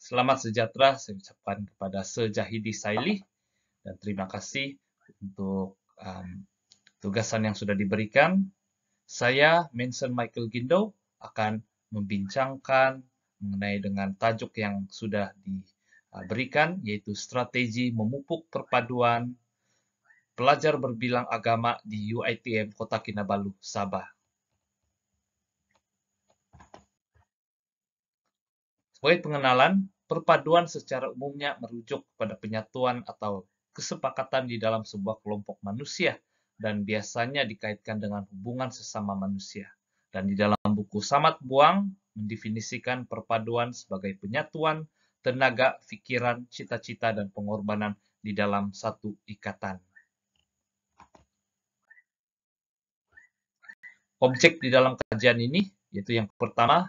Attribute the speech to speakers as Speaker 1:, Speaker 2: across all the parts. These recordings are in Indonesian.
Speaker 1: Selamat sejahtera saya ucapkan kepada Sejahidi Sailih dan terima kasih untuk tugasan yang sudah diberikan. Saya, Manson Michael Gindo, akan membincangkan mengenai dengan tajuk yang sudah diberikan, yaitu strategi memupuk perpaduan pelajar berbilang agama di UiTM Kota Kinabalu, Sabah. Sebagai pengenalan, perpaduan secara umumnya merujuk pada penyatuan atau kesepakatan di dalam sebuah kelompok manusia dan biasanya dikaitkan dengan hubungan sesama manusia. Dan di dalam buku Samad Buang mendefinisikan perpaduan sebagai penyatuan tenaga, pikiran, cita-cita, dan pengorbanan di dalam satu ikatan. Objek di dalam kajian ini yaitu yang pertama,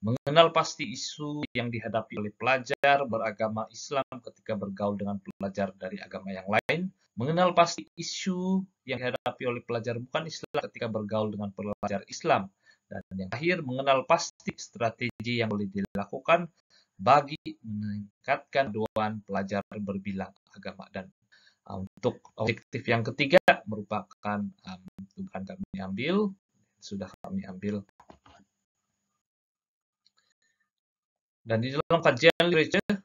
Speaker 1: mengenal pasti isu yang dihadapi oleh pelajar beragama Islam ketika bergaul dengan pelajar dari agama yang lain. Mengenal pasti isu yang dihadapi oleh pelajar bukan Islam ketika bergaul dengan pelajar Islam. Dan yang terakhir, mengenal pasti strategi yang boleh dilakukan bagi meningkatkan keduaan pelajar berbilang agama. Dan untuk objektif yang ketiga merupakan bukan kami ambil, sudah kami ambil. Dan di dalam kajian literature,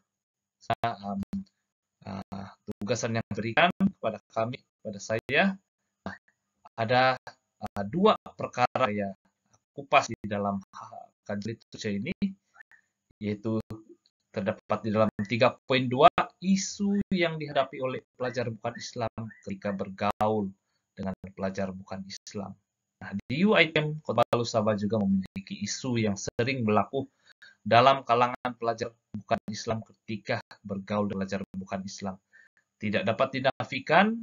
Speaker 1: tugasan yang diberikan kepada kami, kepada saya, ada dua perkara ya kupas di dalam kajian literature ini, yaitu terdapat di dalam 3.2 isu yang dihadapi oleh pelajar bukan Islam ketika bergaul dengan pelajar bukan Islam. Nah, di UiTM Kota Balu Sabah juga memiliki isu yang sering berlaku dalam kalangan pelajar bukan Islam ketika bergaul dengan pelajar bukan Islam. Tidak dapat dinafikan,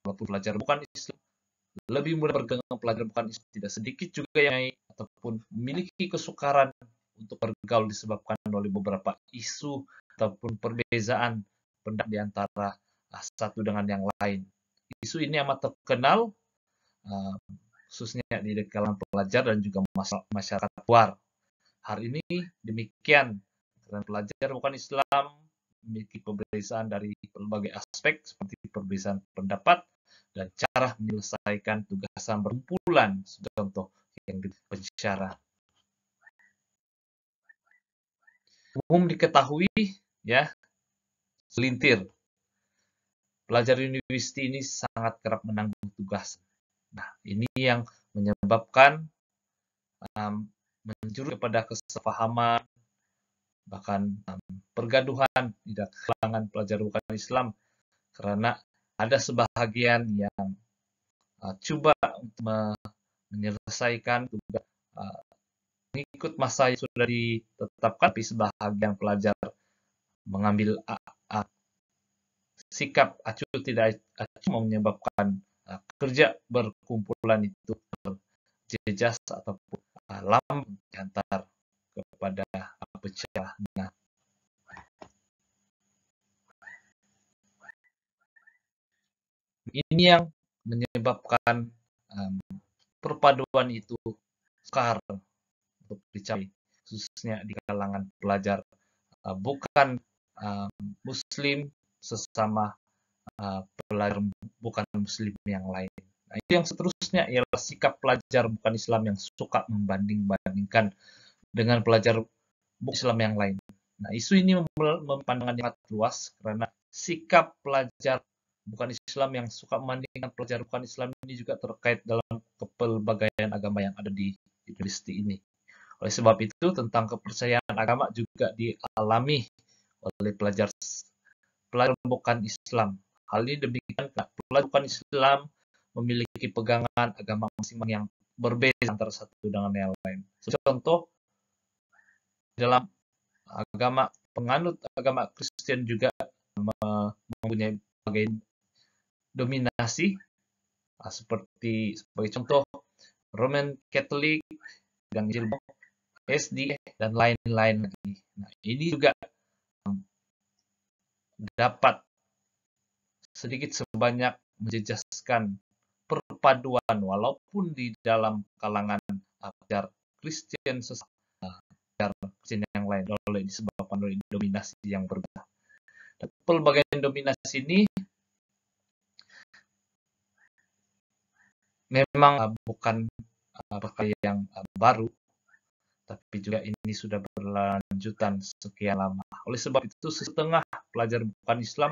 Speaker 1: walaupun pelajar bukan Islam lebih mudah bergaul dengan pelajar bukan Islam, tidak sedikit juga yang ataupun memiliki kesukaran untuk bergaul disebabkan oleh beberapa isu ataupun perbedaan pendapat di antara satu dengan yang lain. Isu ini amat terkenal, khususnya di kalangan pelajar dan juga masyarakat luar. Hari ini demikian, karena pelajar bukan Islam memiliki perbedaan dari berbagai aspek seperti perbedaan pendapat dan cara menyelesaikan tugasan berkumpulan, contoh yang dipenjara. Umum diketahui ya, selintir pelajar universitas ini sangat kerap menanggung tugas. Nah, ini yang menyebabkan menjurus kepada kesepahaman, bahkan pergaduhan di kalangan pelajar bukan Islam, karena ada sebahagian yang coba untuk menyelesaikan tugas mengikut masa yang sudah ditetapkan, tapi sebahagian pelajar mengambil sikap acuh tidak acuh, menyebabkan kerja berkumpulan itu terjejas ataupun lambung diantar kepada pecah. Nah, ini yang menyebabkan perpaduan itu sukar untuk dicapai, khususnya di kalangan pelajar bukan Muslim sesama pelajar bukan Muslim yang lain. Nah, itu yang seterusnya ialah sikap pelajar bukan Islam yang suka membanding-bandingkan dengan pelajar bukan Islam yang lain. Nah, isu ini memandangkan yang luas karena sikap pelajar bukan Islam yang suka membandingkan pelajar bukan Islam ini juga terkait dalam kepelbagaian agama yang ada di universitas ini. Oleh sebab itu, tentang kepercayaan agama juga dialami oleh pelajar bukan Islam. Hal ini demikian karena pelajar bukan Islam memiliki pegangan agama masing-masing yang berbeda antara satu dengan yang lain. Contoh, dalam agama penganut agama Kristen juga mempunyai berbagai dominasi, seperti sebagai contoh Roman Catholic dan SD dan lain-lain lagi. Nah, ini juga dapat sedikit sebanyak menjejaskan perpaduan walaupun di dalam kalangan pelajar Kristen Kristen yang yang lain disebabkan oleh dominasi yang berbeda. Dan pelbagai dominasi ini memang bukan perkara yang baru, tapi juga ini sudah berlanjutan sekian lama. Oleh sebab itu, setengah pelajar bukan Islam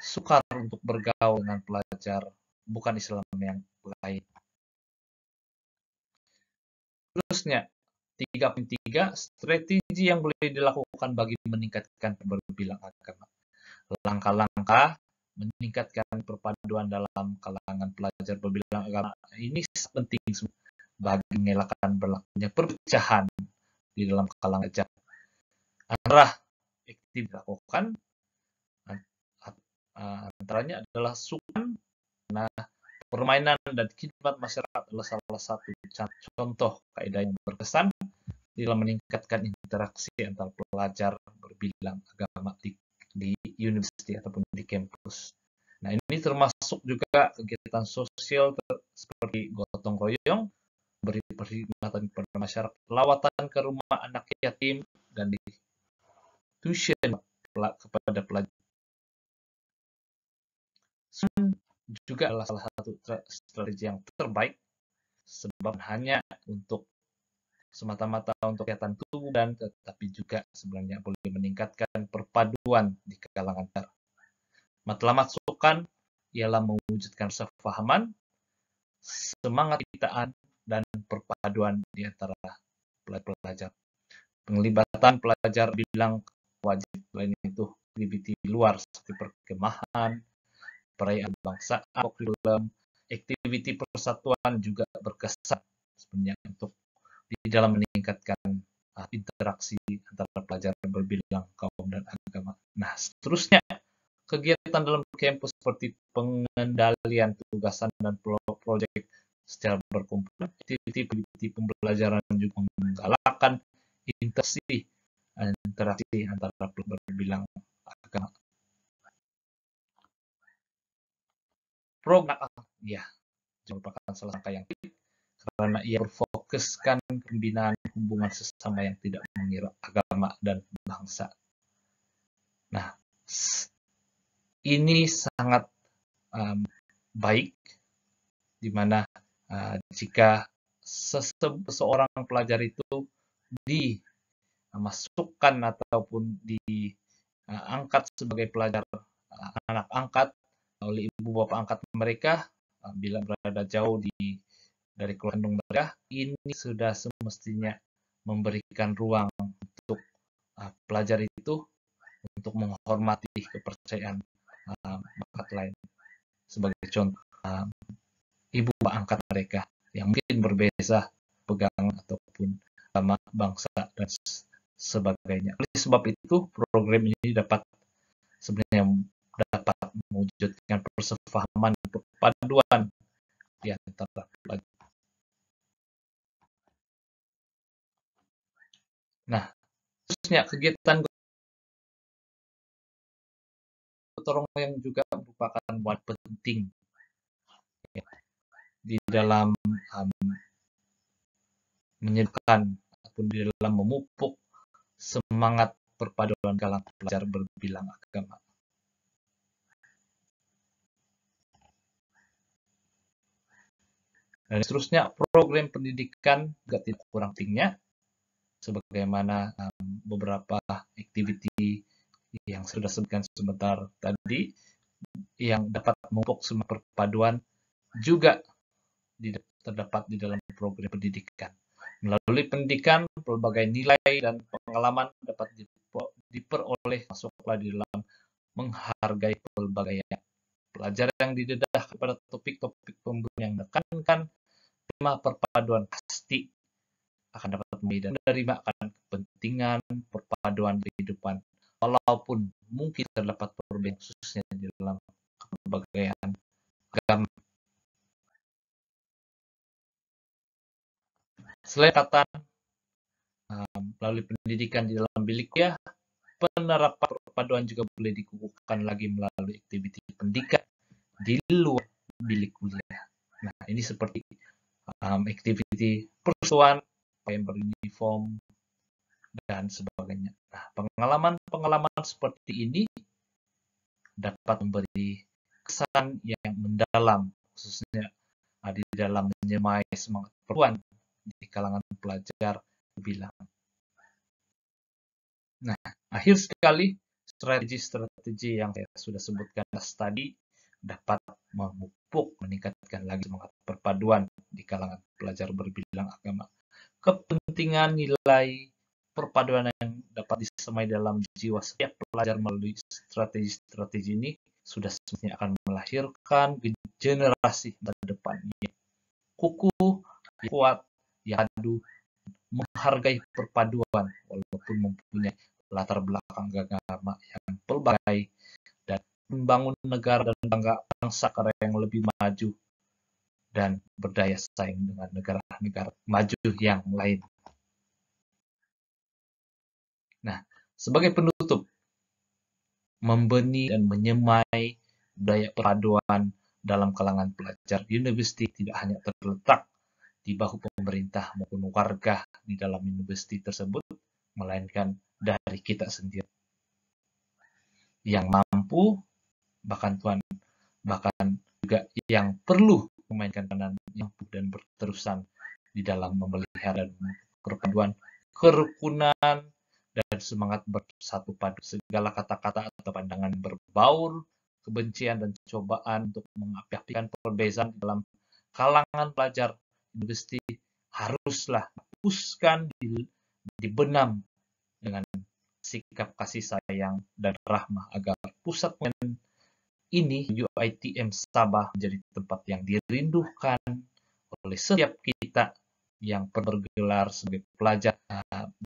Speaker 1: sukar untuk bergaul dengan pelajar bukan Islam yang lain. Terusnya, 3.3 strategi yang boleh dilakukan bagi meningkatkan berbilang agama. Langkah-langkah meningkatkan perpaduan dalam kalangan pelajar berbilang agama ini penting bagi mengelakkan berlakunya perpecahan di dalam kalangan pelajar. Antara aktif dilakukan antaranya adalah sukan, permainan dan khidmat masyarakat adalah salah satu contoh kaidah yang berkesan dalam meningkatkan interaksi antar pelajar berbilang agama di universitas ataupun di kampus. Nah, ini termasuk juga kegiatan sosial seperti gotong royong, beri perkhidmatan kepada masyarakat, lawatan ke rumah anak yatim, dan di tuition kepada pelajar. Juga adalah salah satu strategi yang terbaik, sebab hanya untuk semata-mata untuk kegiatan tubuh dan tetapi juga sebenarnya boleh meningkatkan perpaduan di kalangan pelajar. Matlamat sukan ialah mewujudkan kesepahaman, semangat kegitaan, dan perpaduan di antara pelajar. Penglibatan pelajar bilang wajib, selain itu aktiviti luar seperti perkemahan, perayaan bangsa, kurikulum, aktiviti persatuan juga berkesan sebenarnya untuk di dalam meningkatkan interaksi antara pelajar berbilang kaum dan agama. Nah, seterusnya kegiatan dalam kampus seperti pengendalian tugasan dan proyek secara berkumpul, aktiviti pembelajaran juga menggalakkan interaksi antara berbilang agama. Program ya merupakan salah satu yang karena ia berfokuskan pembinaan hubungan sesama yang tidak mengira agama dan bangsa. Nah, ini sangat baik, di mana jika seseorang pelajar itu dimasukkan ataupun diangkat sebagai pelajar anak angkat oleh ibu bapak angkat mereka, bila berada jauh dari keluarga kandung mereka, ini sudah semestinya memberikan ruang untuk pelajar itu untuk menghormati kepercayaan bakat lain. Sebagai contoh, ibu bapak angkat mereka yang mungkin berbeza pegangan ataupun agama, bangsa, dan sebagainya. Oleh sebab itu, program ini sebenarnya dapat mewujudkan persefahaman dan perpaduan di antara pelajar. Nah, khususnya kegiatan gotong royong juga merupakan wadah penting ya, di dalam menyediakan ataupun di dalam memupuk semangat perpaduan kalangan pelajar berbilang agama. Dan seterusnya, program pendidikan juga tidak kurang pentingnya, sebagaimana beberapa aktiviti yang sudah disebutkan sebentar tadi, yang dapat memupuk semangat perpaduan juga terdapat di dalam program pendidikan. Melalui pendidikan, berbagai nilai dan pengalaman dapat diperoleh masuklah di dalam menghargai pelbagai pelajar yang didedah kepada topik-topik pembelajaran yang menekankan tema perpaduan pasti akan dapat menerima akan kepentingan perpaduan kehidupan, walaupun mungkin terdapat perbedaan khususnya di dalam keperbedaan agama. Selain kata melalui pendidikan di dalam bilik kuliah, penerapan perpaduan juga boleh dikukuhkan lagi melalui aktiviti pendidikan di luar bilik kuliah. Nah, ini seperti aktiviti persuan, pakaian beruniform, dan sebagainya. Nah, pengalaman-pengalaman seperti ini dapat memberi kesan yang mendalam, khususnya di dalam menyemai semangat perempuan di kalangan pelajar bilang. Nah, akhir sekali, strategi-strategi yang saya sudah sebutkan tadi dapat memupuk, meningkatkan lagi semangat perpaduan di kalangan pelajar berbilang agama. Kepentingan nilai perpaduan yang dapat disemai dalam jiwa setiap pelajar melalui strategi-strategi ini sudah semestinya akan melahirkan generasi terdepan yang kukuh, kuat, yang padu, menghargai perpaduan walaupun mempunyai latar belakang agama yang pelbagai, dan membangun negara dan bangsa yang lebih maju dan berdaya saing dengan negara-negara maju yang lain. Nah, sebagai penutup, membeni dan menyemai budaya perpaduan dalam kalangan pelajar universiti tidak hanya terletak di bahu pemerintah maupun warga di dalam universiti tersebut, melainkan dari kita sendiri yang mampu, bahkan juga yang perlu memainkan peranan yang mampu dan berterusan di dalam memelihara perpaduan, kerukunan, dan semangat bersatu padu. Segala kata-kata atau pandangan berbaur kebencian dan cobaan untuk mengapi-apikan perbedaan dalam kalangan pelajar universiti haruslah dihapuskan, dibenam dengan sikap kasih sayang dan rahmah agar pusat ini UiTM Sabah menjadi tempat yang dirindukan oleh setiap kita yang bergelar sebagai pelajar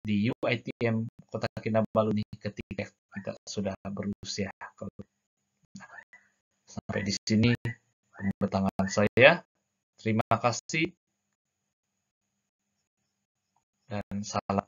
Speaker 1: di UiTM Kota Kinabalu ini ketika kita sudah berusia. Sampai di sini pembentangan saya. Terima kasih dan salam.